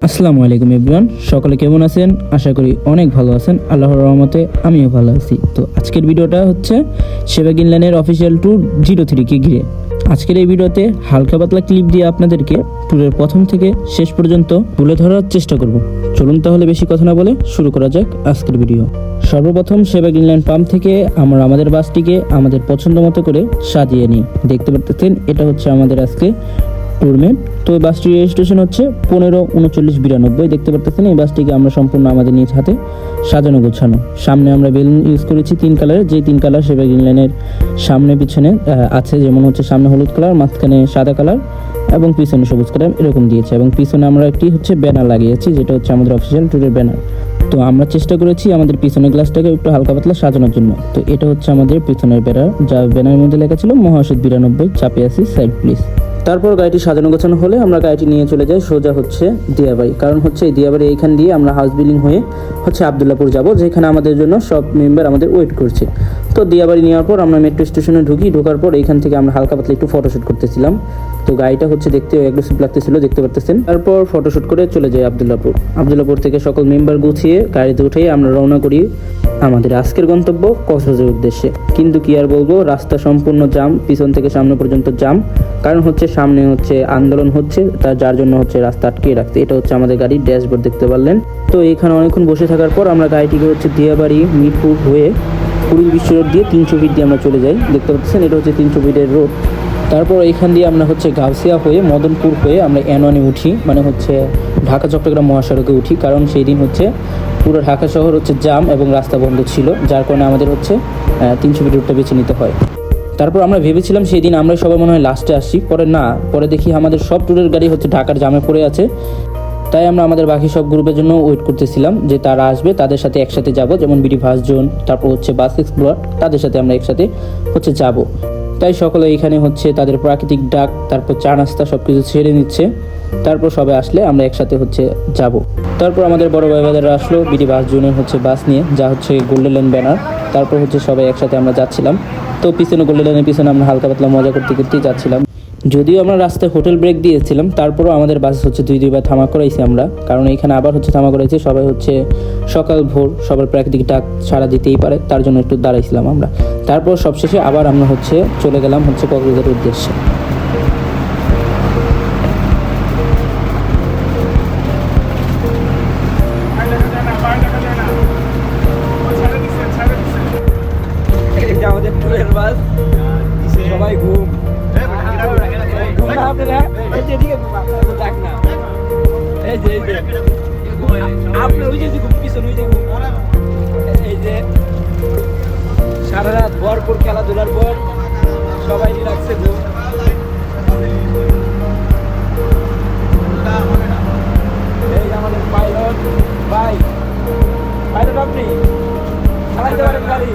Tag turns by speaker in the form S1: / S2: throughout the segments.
S1: আসসালামু আলাইকুম এভরিওয়ান, সকলে কেমন আছেন? আশা করি অনেক ভালো আছেন। আল্লাহর রহমতে আমিও ভালো আছি। তো আজকের ভিডিওটা হচ্ছে সেবাগ ইনলাইনের অফিসিয়াল ট্যুর 03কে ঘিরে। আজকের এই ভিডিওতে হালকা পাতলা ক্লিপ দিয়ে আপনাদেরকে ট্যুরের প্রথম থেকে শেষ পর্যন্ত তুলে ধরার চেষ্টা করব। চলুন তাহলে বেশি কথা না বলে শুরু করা যাক আজকের ভিডিও। সর্বপ্রথম সেবাগ ইনলাইন পাম্প থেকে আমরা আমাদের বাসটিকে আমাদের পছন্দ মতো করে সাজিয়ে নিই। দেখতে পাচ্ছেন এটা হচ্ছে আমাদের আজকে ট্যুরমেট। তো এই বাসটির রেজিস্ট্রেশন হচ্ছে 15-39-92। দেখতে পাচ্ছেন এই বাসটিকে আমরা সম্পূর্ণ আমাদের নিজ হাতে সাজানো গোছানো। সামনে আমরা বেলুন ইউজ করেছি 3 কালারের, যে 3 কালার সেবাগ ইনলাইনের সামনে পিছনে আছে। যেমন হচ্ছে সামনে হলুদ কালার, মাঝখানে সাদা কালার এবং পিছনে সবুজ কালার এরকম দিয়েছে। এবং পিছনে আমরা একটি হচ্ছে ব্যানার লাগিয়েছি, যেটা হচ্ছে আমাদের অফিসিয়াল ট্যুরের ব্যানার। তো আমরা চেষ্টা করেছি আমাদের পিছনের গ্লাসটাকে একটু হালকা পাতলা সাজানোর জন্য। তো এটা হচ্ছে আমাদের পিছনের ব্যানার, যা ব্যানারের মধ্যে লেখা ছিল মহাশূদ 92 চাপে আসি সাইড প্লিজ। তারপর গাড়িটি সাজানো গোছানো হলে আমরা গাড়িটি নিয়ে চলে যাই সোজা হচ্ছে দিয়াবাড়ি। কারণ হচ্ছে এই দিয়াবাড়ি এইখান দিয়ে আমরা হাউস বিল্ডিং হয়ে হচ্ছে আবদুল্লাপুর যাব, যেখানে আমাদের জন্য সব মেম্বার আমাদের ওয়েট করছে। তো দিয়াবাড়ি নেওয়ার পর আমরা মেট্রো স্টেশনে ঢোকার পর এইখান থেকে আমরা হালকা পাতলা একটু ফটোশ্যুট করতেছিলাম। তো গাড়িটা হচ্ছে দেখতে অ্যাগ্রেসিভ লাগতেছিল, দেখতে পারতেছেন। তারপর ফটোশ্যুট করে চলে যাই আবদুল্লাপুর থেকে সকল মেম্বার গুছিয়ে গাড়িতে উঠে আমরা রওনা করি আমাদের আজকের গন্তব্য কক্সবাজারের উদ্দেশ্যে। কিন্তু কি আর বলবো, রাস্তা সম্পূর্ণ জাম, পিছন থেকে সামনে পর্যন্ত জাম। কারণ হচ্ছে সামনে হচ্ছে আন্দোলন হচ্ছে, যার জন্য হচ্ছে রাস্তা আটকে রাখতে। এটা হচ্ছে আমাদের গাড়ির ড্যাশবোর্ড, দেখতে পারলেন। তো এখানে অনেকক্ষণ বসে থাকার পর আমরা গাড়িটিকে হচ্ছে দিয়াবাড়ি মিরপুর হয়ে পুরীর বিশ্ব রোড দিয়ে 300 ফিট দিয়ে আমরা চলে যাই। দেখতে পাচ্ছেন এটা হচ্ছে 300 ফিটের রোড। তারপর এখান দিয়ে আমরা হচ্ছে গাউসিয়া হয়ে মদনপুর হয়ে আমরা N1-এ উঠি, মানে হচ্ছে ঢাকা চট্টগ্রাম মহাসড়কে উঠি। কারণ সেই দিন হচ্ছে পুরো ঢাকা শহর হচ্ছে জাম এবং রাস্তা বন্ধ ছিল, যার কারণে আমাদের হচ্ছে 300 ফিট রোডটা বেছে নিতে হয়। তারপর আমরা ভেবেছিলাম সেই দিন আমরা সবাই মনে হয় লাস্টে আসছি, পরে দেখি আমাদের সব ট্যুরের গাড়ি হচ্ছে ঢাকার জামে পড়ে আছে। তাই আমরা আমাদের বাকি সব গ্রুপের জন্য ওয়েট করতেছিলাম যে তারা আসবে, তাদের সাথে একসাথে যাব। যেমন বিডি ফার্স্ট জোন, তারপর হচ্ছে বাস এক্সপ্লোরার, তাদের সাথে আমরা একসাথে হচ্ছে যাব। তাই সকলে এখানে হচ্ছে তাদের প্রাকৃতিক ডাক, তারপর চা নাস্তা সব কিছু ছেড়ে নিচ্ছে। তারপর সবাই আসলে আমরা একসাথে হচ্ছে যাব। তারপর আমাদের বড় ভাই ভাইদেররা আসলো বিডি বাস জোনের হচ্ছে বাস নিয়ে, যা হচ্ছে গোল্ডেন লাইন ব্যানার। তারপর হচ্ছে সবাই একসাথে আমরা যাচ্ছিলাম। তো পিছনে গোল্ডেন লাইনের পিছনে আমরা হালকা পাতলা মজা করতেই যাচ্ছিলাম। যদিও আমরা রাস্তায় হোটেল ব্রেক দিয়েছিলাম, তারপরও আমাদের বাস হচ্ছে 2-2বার থামা করাইছি আমরা। কারণ এখানে আবার হচ্ছে থামা করাইছি, সবাই হচ্ছে সকাল ভোর সবার প্রাকৃতিক ডাক সাড়া দিতেই পারে, তার জন্য একটু দাঁড়াইছিলাম আমরা। তারপর সবশেষে আবার আমরা হচ্ছে চলে গেলাম হচ্ছে কক্সবাজারের উদ্দেশ্যে।
S2: আমাদের ট্যুরের বাস, সবাই ঘুম না আপনারা, এই যে এদিকে ঘুম, আপনারা দেখ না, এই যে আপনার ওই যে ঘুম পিছনে, ওই যে ঘুম, এই যে সারা রাত ভরপুর খেলাধুলার পর সবাই রিল্যাক্সে ঘুম। এই আমাদের পাইলট ভাই, পাইলট আপনি চালাইতে পারেন গাড়ি?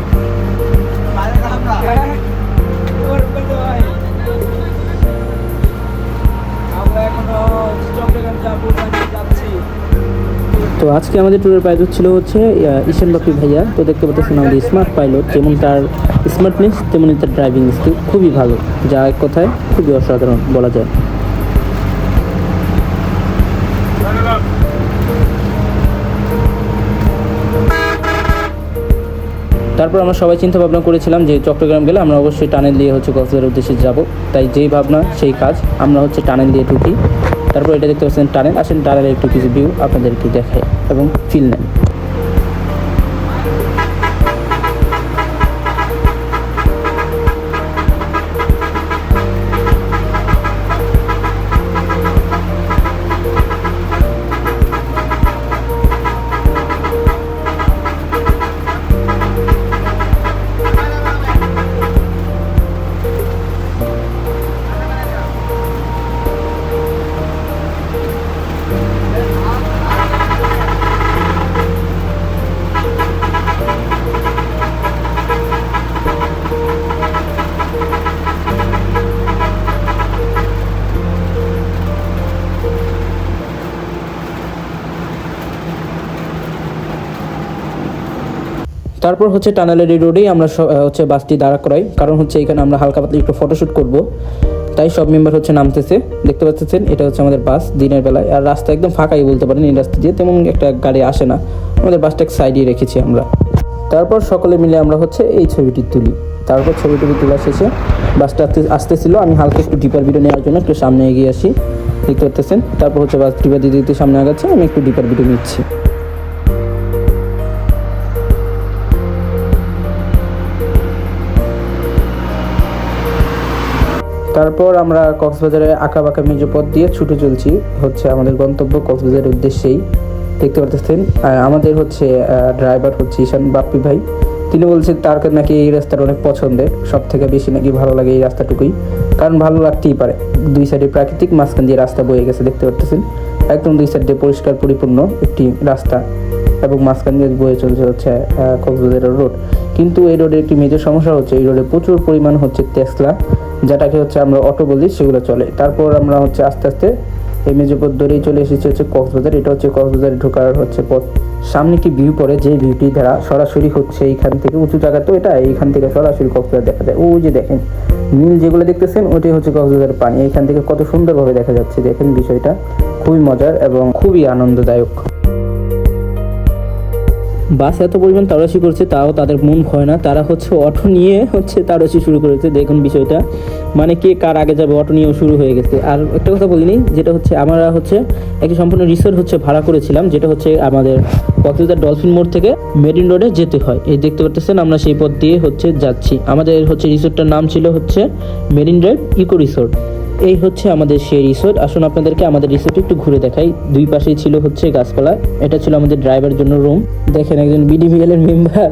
S1: তো আজকে আমাদের ট্যুরের পাইলট ছিল হচ্ছে ঈশান বাপি ভাইয়া। তো দেখতে পাচ্ছেন আমাদের স্মার্ট পাইলট, যেমন তার স্মার্টনেস তেমনি তার ড্রাইভিং স্কিল খুবই ভালো, যা এক কথায় খুবই অসাধারণ বলা যায়। তারপর আমরা সবাই চিন্তা ভাবনা করেছিলাম যে চট্টগ্রাম গেলে আমরা অবশ্যই টানেল দিয়ে হচ্ছে কক্সবাজারের উদ্দেশ্যে যাব। তাই যেই ভাবনা সেই কাজ, আমরা হচ্ছে টানেল দিয়ে ঢুকি। তারপর এটা দেখতে পাচ্ছেন টানেল, আসেন টানেলের একটু কিছু ভিউ আপনাদেরকে দেখায় এবং ফিল নেন। তারপর হচ্ছে টানেলের রোডেই আমরা হচ্ছে বাসটি দাঁড়া করাই, কারণ হচ্ছে এখানে আমরা হালকা পাতলা একটু ফটোশ্যুট করব। তাই সব মেম্বার হচ্ছে নামতেছে, দেখতে পাচ্ছেন এটা হচ্ছে আমাদের বাস দিনের বেলায়। আর রাস্তা একদম ফাঁকাই বলতে পারেন, এই রাস্তা দিয়ে তেমন একটা গাড়ি আসে না, আমাদের বাসটা সাইডে রেখেছি আমরা। তারপর সকলে মিলে আমরা হচ্ছে এই ছবিটি তুলি। তারপর ছবিটি তোলা শেষে বাসটা আসতেছিল, আমি হালকা একটু ডিপার ভিডিও নেওয়ার জন্য একটু সামনে এগিয়ে আসি, দেখতে পাচ্ছেন। তারপর হচ্ছে বাস ডিপার দিতে দিতে সামনে আগাচ্ছে, আমি একটু ডিপার ভিডিও নিচ্ছি। তারপর আমরা কক্সবাজারে আঁকাবাঁকা মেজো পথ দিয়ে ছুটে চলছি হচ্ছে আমাদের গন্তব্য কক্সবাজারের উদ্দেশ্যেই, দেখতে পাচ্ছেন। আমাদের হচ্ছে ড্রাইভার হচ্ছে ঈশান বাপ্পি ভাই, তিনি বলছেন তার নাকি এই রাস্তাটা অনেক পছন্দের, সব থেকে বেশি নাকি ভালো লাগে এই রাস্তাটুকুই, কারণ ভালো লাগতেই পারে। দুই সাইডে প্রাকৃতিক, মাঝখান দিয়ে রাস্তা বয়ে গেছে, দেখতে পাচ্ছেন একদম দুই সাইডে পরিষ্কার পরিপূর্ণ একটি রাস্তা, এবং মাঝখান দিয়ে বয়ে চলছে হচ্ছে কক্সবাজারের রোড। কিন্তু এই রোডের একটি মেজর সমস্যা হচ্ছে এই রোডে প্রচুর পরিমাণ হচ্ছে টেসলা, যেটাকে হচ্ছে আমরা অটো বলি, সেগুলো চলে। তারপর আমরা হচ্ছে আস্তে আস্তে এই মেজো পথ ধরেই চলে এসেছি হচ্ছে কক্সবাজার। এটা হচ্ছে কক্সবাজারে ঢোকার হচ্ছে পথ। সামনে কি ভিউ পড়ে, যে ভিউটি দ্বারা সরাসরি হচ্ছে এইখান থেকে উঁচু জায়গা, তো এটা এইখান থেকে সরাসরি কক্সবাজার দেখা যায়। ওই যে দেখেন নীল যেগুলো দেখতেছেন ওইটাই হচ্ছে কক্সবাজারের পানি, এইখান থেকে কত সুন্দরভাবে দেখা যাচ্ছে। দেখেন বিষয়টা খুবই মজার এবং খুবই আনন্দদায়ক। বাস এত পরিমাণ তাড়াশি করছে, তাও তাদের মন ভয় না, তারা হচ্ছে অটো নিয়ে হচ্ছে তাড়াশি শুরু করেছে। দেখুন বিষয়টা, মানে কে কার আগে যাবে, অটো নিয়েও শুরু হয়ে গেছে। আর একটা কথা বলিনি, যেটা হচ্ছে আমরা হচ্ছে একটি সম্পূর্ণ রিসোর্ট হচ্ছে ভাড়া করেছিলাম, যেটা হচ্ছে আমাদের কক্সবাজার ডলফিন মোড় থেকে মেরিন রোডে যেতে হয়। এই দেখতে পাচ্ছেন আমরা সেই পথ দিয়ে হচ্ছে যাচ্ছি। আমাদের হচ্ছে রিসোর্টটার নাম ছিল হচ্ছে মেরিন ড্রাইভ ইকো রিসোর্ট। এই হচ্ছে আমাদের সেই রিসোর্ট। আসুন আপনাদেরকে আমাদের রিসোর্ট একটু ঘুরে দেখাই। দুই পাশেই ছিল হচ্ছে গাছপালা, এটা ছিল আমাদের ড্রাইভারের জন্য রুম। দেখেন একজন বিডিবিএল এর মেম্বার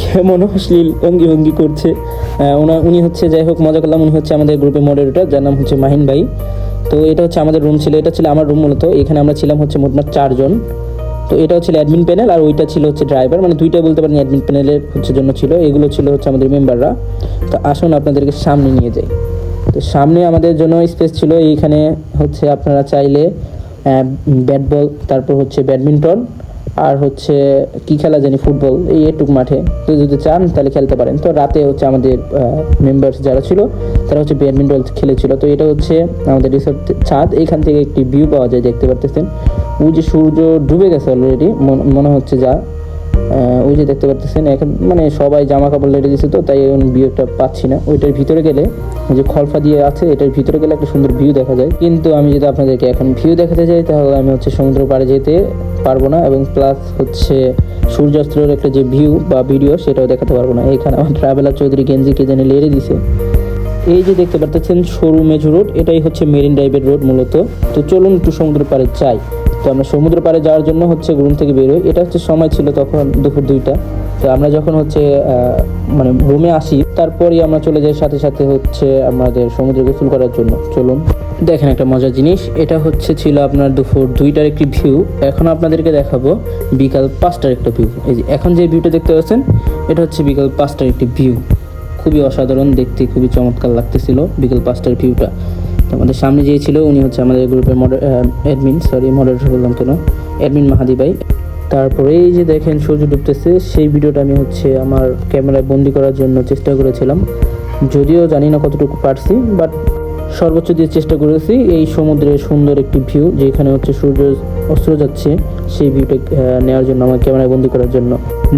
S1: কেমন অশ্লীল অঙ্গি করছে। উনি হচ্ছে, যাই হোক মজা করলাম, উনি হচ্ছে আমাদের গ্রুপের মডারেটর, যার নাম হচ্ছে মাহিন ভাই। তো এটা হচ্ছে আমাদের রুম ছিল, এটা ছিল আমার রুম মূলত। এখানে আমরা ছিলাম হচ্ছে মোটমাট 4 জন। তো এটা হচ্ছে অ্যাডমিন প্যানেল, আর ওইটা ছিল হচ্ছে ড্রাইভার, মানে দুইটা বলতে পারেন অ্যাডমিন প্যানেলের হচ্ছে জন্য ছিল। এগুলো ছিল হচ্ছে আমাদের মেম্বাররা। তো আসুন আপনাদেরকে সামনে নিয়ে যাই। তো সামনে আমাদের জন্য স্পেস ছিল, এইখানে হচ্ছে আপনারা চাইলে ব্যাট বল, তারপর হচ্ছে ব্যাডমিন্টন, আর হচ্ছে কি খেলা জানি ফুটবল, এই এটুক মাঠে তো যদি চান তাহলে খেলতে পারেন। তো রাতে হচ্ছে আমাদের মেম্বার্স যারা ছিল তারা হচ্ছে ব্যাডমিন্টন খেলেছিল। তো এটা হচ্ছে আমাদের রিসোর্ট ছাদ, এইখান থেকে একটি ভিউ পাওয়া যায়, দেখতে পারতেছেন। ওই যে সূর্য ডুবে গেছে অলরেডি মনে হচ্ছে, যা ওই যে দেখতে পাচ্ছেন। এখন মানে সবাই জামা কাপড় লেটে দিচ্ছে, তো তাই ভিউটা পাচ্ছি না। ওইটার ভিতরে গেলে যে খলফা দিয়ে আছে, এটার ভিতরে গেলে একটা সুন্দর ভিউ দেখা যায়। কিন্তু আমি যদি আপনাদেরকে এখন ভিউ দেখাতে যাই তাহলে আমি হচ্ছে সমুদ্র পাড়ে যেতে পারবো না, এবং প্লাস হচ্ছে সূর্যাস্তের একটা যে ভিউ বা ভিডিও সেটাও দেখাতে পারবো না। এখানে আমার ট্রাভেলার চৌধুরী গেঞ্জি কে জানি লেড়ে দিছে। এই যে দেখতে পাচ্ছেন সরু মেজো রোড, এটাই হচ্ছে মেরিন ড্রাইভের রোড মূলত। তো চলুন একটু সমুদ্র পাড়ে যাই। তো আমরা সমুদ্র পাড়ে যাওয়ার জন্য হচ্ছে রুম থেকে বেরোই। এটা হচ্ছে সময় ছিল তখন দুপুর 2টা। তো আমরা যখন হচ্ছে মানে রুমে আসি, তারপরই আমরা চলে যাই সাথে সাথে হচ্ছে আমাদের সমুদ্রে গোসল করার জন্য। চলুন দেখেন একটা মজার জিনিস, এটা হচ্ছে ছিল আপনার দুপুর 2টার একটি ভিউ। এখন আপনাদেরকে দেখাবো বিকাল 5টার একটা ভিউ। এই যে এখন যে ভিউটা দেখতে পাচ্ছেন, এটা হচ্ছে বিকাল 5টার একটি ভিউ। খুবই অসাধারণ দেখতে, খুবই চমৎকার লাগতেছিল বিকেল 5টার ভিউটা। তো আমাদের সামনে যে ছিল উনি হচ্ছে আমাদের গ্রুপের মডারেটর বললাম কেন, অ্যাডমিন মাহাদি ভাই। তারপরে এই যে দেখেন সূর্য ডুবতেছে, সেই ভিডিওটা আমি হচ্ছে আমার ক্যামেরায় বন্দি করার জন্য চেষ্টা করেছিলাম, যদিও জানি না কতটুকু পারছি, বাট সর্বোচ্চ দিয়ে চেষ্টা করেছি। এই সমুদ্রের সুন্দর একটি ভিউ, যেখানে হচ্ছে সূর্য অস্ত যাচ্ছে, সেই ভিউটা নেওয়ার জন্য, আমার ক্যামেরায় বন্দি করার জন্য।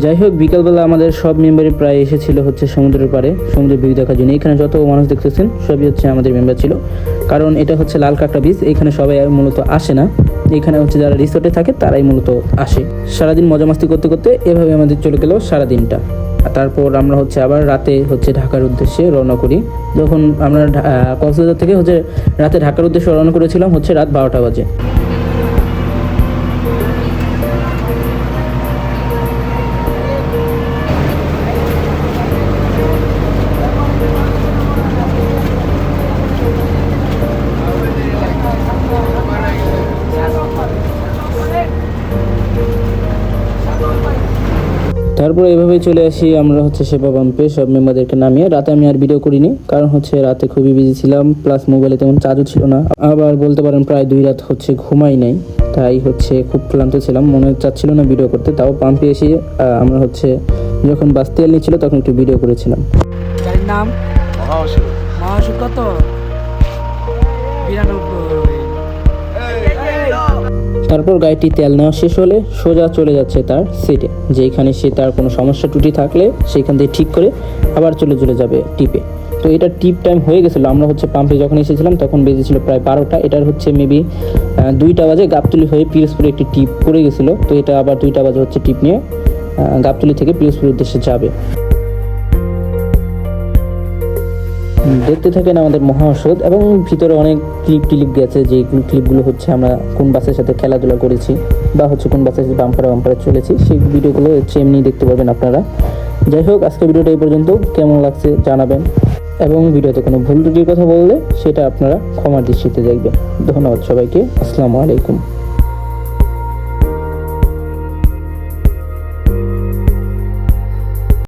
S1: যাই হোক বিকালবেলা আমাদের সব মেম্বারই প্রায় এসেছিল হচ্ছে সমুদ্রের পাড়ে সমুদ্রের ভিউ দেখার জন্য। এখানে যত মানুষ দেখতেছেন সবই হচ্ছে আমাদের মেম্বার ছিল, কারণ এটা হচ্ছে লাল কাঁকড়া বিচ, এখানে সবাই মূলত আসে না। এখানে হচ্ছে যারা রিসোর্টে থাকে তারাই মূলত আসে। সারাদিন মজা মাস্তি করতে করতে এভাবে আমাদের চলে গেল সারাদিনটা। তারপর আমরা হচ্ছে আবার রাতে হচ্ছে ঢাকার উদ্দেশ্যে রওনা করি। যখন আমরা কক্সবাজার থেকে হচ্ছে রাতে ঢাকার উদ্দেশ্যে রওনা করেছিলাম হচ্ছে রাত 12টা বাজে। তারপরে এভাবেই চলে আসি আমরা হচ্ছে সেবা পাম্পে সব মেম্বারদেরকে নামিয়ে। রাতে আমি আর ভিডিও করিনি, কারণ হচ্ছে রাতে খুবই বিজি ছিলাম, প্লাস মোবাইলে তেমন চার্জও ছিল না। আবার বলতে পারেন প্রায় 2 রাত হচ্ছে ঘুমাই নাই, তাই হচ্ছে খুব ক্লান্ত ছিলাম, মনে চাচ্ছিল না ভিডিও করতে। তাও পাম্পে এসে আমরা হচ্ছে যখন বাস তেল নিচ্ছিল তখন একটু ভিডিও করেছিলাম।
S2: গাড়ির নাম মহাশু। কত
S1: তারপর গাড়িটি তেল নেওয়া শেষ হলে সোজা চলে যাচ্ছে তার সিটে, যেখানে সে তার কোনো সমস্যা ত্রুটি থাকলে সেইখান থেকে ঠিক করে আবার চলে যাবে টিপে। তো এটা টিপ টাইম হয়ে গেছিলো, আমরা হচ্ছে পাম্পে যখন এসেছিলাম তখন বেজেছিল প্রায় 12টা। এটার হচ্ছে মেবি 2টা বাজে গাবতলী হয়ে পিরোজপুরে একটি টিপ পড়ে গেছিলো। তো এটা আবার 2টা বাজে হচ্ছে টিপ নিয়ে গাবতলী থেকে পিরোজপুরের উদ্দেশ্যে যাবে। দেখতে থাকেন আমাদের মহা ঔষধ, এবং ভিতরে অনেক ক্লিপ গেছে, যে ক্লিপগুলো হচ্ছে আমরা কোন বাসের সাথে খেলাধুলা করেছি বা হচ্ছে কোন বাসের সাথে বাম্পারে চলেছি, সেই ভিডিওগুলো হচ্ছে এমনি দেখতে পারবেন আপনারা। যাই হোক, আজকের ভিডিওটা এই পর্যন্ত। কেমন লাগছে জানাবেন, এবং ভিডিওতে কোনো ভুল ত্রুটির কথা বললে সেটা আপনারা ক্ষমার দৃষ্টিতে দেখবেন। ধন্যবাদ সবাইকে। আসসালামু আলাইকুম।